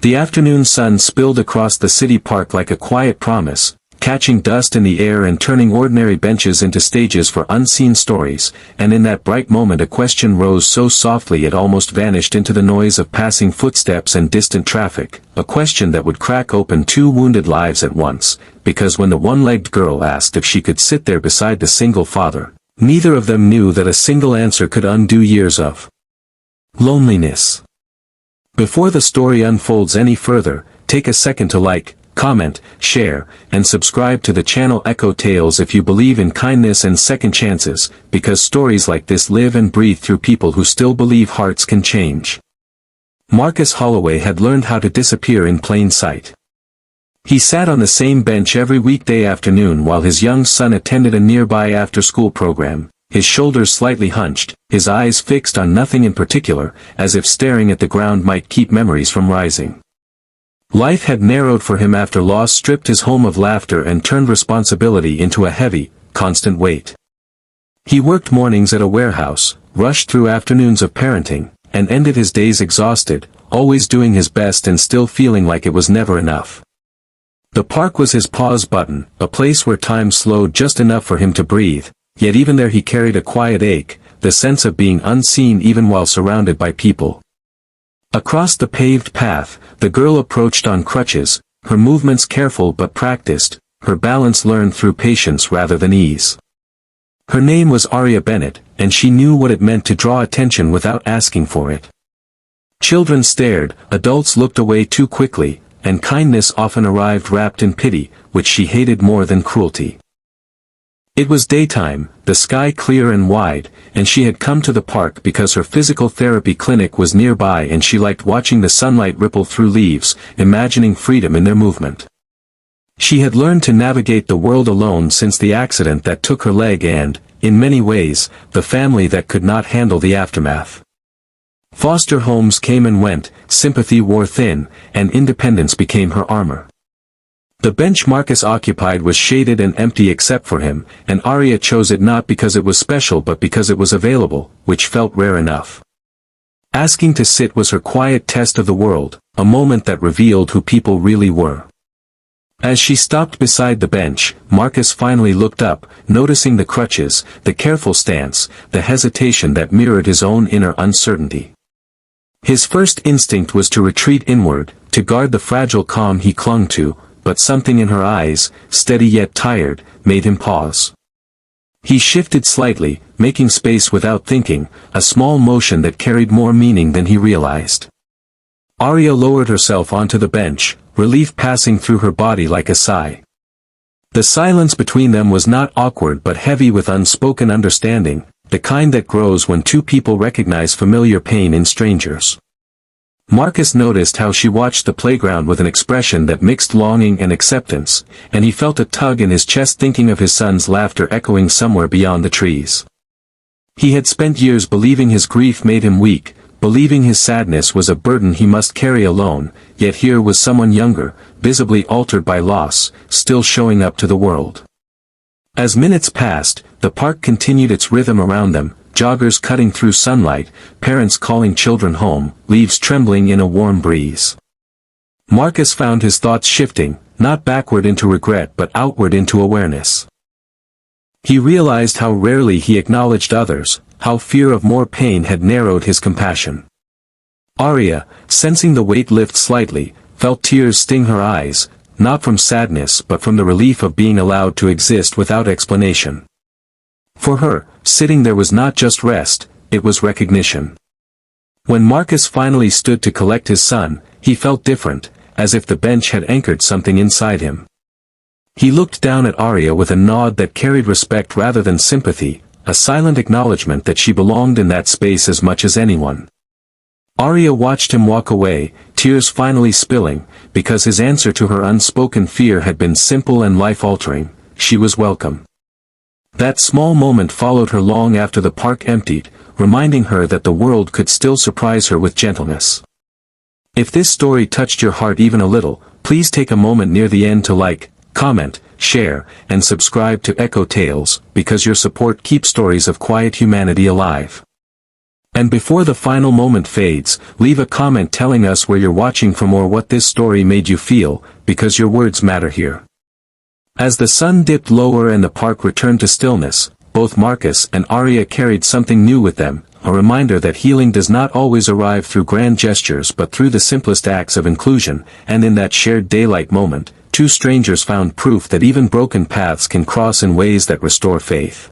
The afternoon sun spilled across the city park like a quiet promise, catching dust in the air and turning ordinary benches into stages for unseen stories, and in that bright moment a question rose so softly it almost vanished into the noise of passing footsteps and distant traffic, a question that would crack open two wounded lives at once, because when the one-legged girl asked if she could sit there beside the single father, neither of them knew that a single answer could undo years of loneliness. Before the story unfolds any further, take a second to like, comment, share, and subscribe to the channel Echo Tales if you believe in kindness and second chances, because stories like this live and breathe through people who still believe hearts can change. Marcus Holloway had learned how to disappear in plain sight. He sat on the same bench every weekday afternoon while his young son attended a nearby after-school program, his shoulders slightly hunched, his eyes fixed on nothing in particular, as if staring at the ground might keep memories from rising. Life had narrowed for him after loss stripped his home of laughter and turned responsibility into a heavy, constant weight. He worked mornings at a warehouse, rushed through afternoons of parenting, and ended his days exhausted, always doing his best and still feeling like it was never enough. The park was his pause button, a place where time slowed just enough for him to breathe, yet even there he carried a quiet ache, the sense of being unseen even while surrounded by people. Across the paved path, the girl approached on crutches, her movements careful but practiced, her balance learned through patience rather than ease. Her name was Aria Bennett, and she knew what it meant to draw attention without asking for it. Children stared, adults looked away too quickly, and kindness often arrived wrapped in pity, which she hated more than cruelty. It was daytime, the sky clear and wide, and she had come to the park because her physical therapy clinic was nearby and she liked watching the sunlight ripple through leaves, imagining freedom in their movement. She had learned to navigate the world alone since the accident that took her leg and, in many ways, the family that could not handle the aftermath. Foster homes came and went, sympathy wore thin, and independence became her armor. The bench Marcus occupied was shaded and empty except for him, and Aria chose it not because it was special but because it was available, which felt rare enough. Asking to sit was her quiet test of the world, a moment that revealed who people really were. As she stopped beside the bench, Marcus finally looked up, noticing the crutches, the careful stance, the hesitation that mirrored his own inner uncertainty. His first instinct was to retreat inward, to guard the fragile calm he clung to, but something in her eyes, steady yet tired, made him pause. He shifted slightly, making space without thinking, a small motion that carried more meaning than he realized. Aria lowered herself onto the bench, relief passing through her body like a sigh. The silence between them was not awkward but heavy with unspoken understanding, the kind that grows when two people recognize familiar pain in strangers. Marcus noticed how she watched the playground with an expression that mixed longing and acceptance, and he felt a tug in his chest thinking of his son's laughter echoing somewhere beyond the trees. He had spent years believing his grief made him weak, believing his sadness was a burden he must carry alone, yet here was someone younger, visibly altered by loss, still showing up to the world. As minutes passed, the park continued its rhythm around them, joggers cutting through sunlight, parents calling children home, leaves trembling in a warm breeze. Marcus found his thoughts shifting, not backward into regret but outward into awareness. He realized how rarely he acknowledged others, how fear of more pain had narrowed his compassion. Aria, sensing the weight lift slightly, felt tears sting her eyes, not from sadness but from the relief of being allowed to exist without explanation. For her, sitting there was not just rest, it was recognition. When Marcus finally stood to collect his son, he felt different, as if the bench had anchored something inside him. He looked down at Aria with a nod that carried respect rather than sympathy, a silent acknowledgement that she belonged in that space as much as anyone. Aria watched him walk away, tears finally spilling, because his answer to her unspoken fear had been simple and life-altering: she was welcome. That small moment followed her long after the park emptied, reminding her that the world could still surprise her with gentleness. If this story touched your heart even a little, please take a moment near the end to like, comment, share, and subscribe to Echo Tales, because your support keeps stories of quiet humanity alive. And before the final moment fades, leave a comment telling us where you're watching from or what this story made you feel, because your words matter here. As the sun dipped lower and the park returned to stillness, both Marcus and Arya carried something new with them, a reminder that healing does not always arrive through grand gestures but through the simplest acts of inclusion, and in that shared daylight moment, two strangers found proof that even broken paths can cross in ways that restore faith.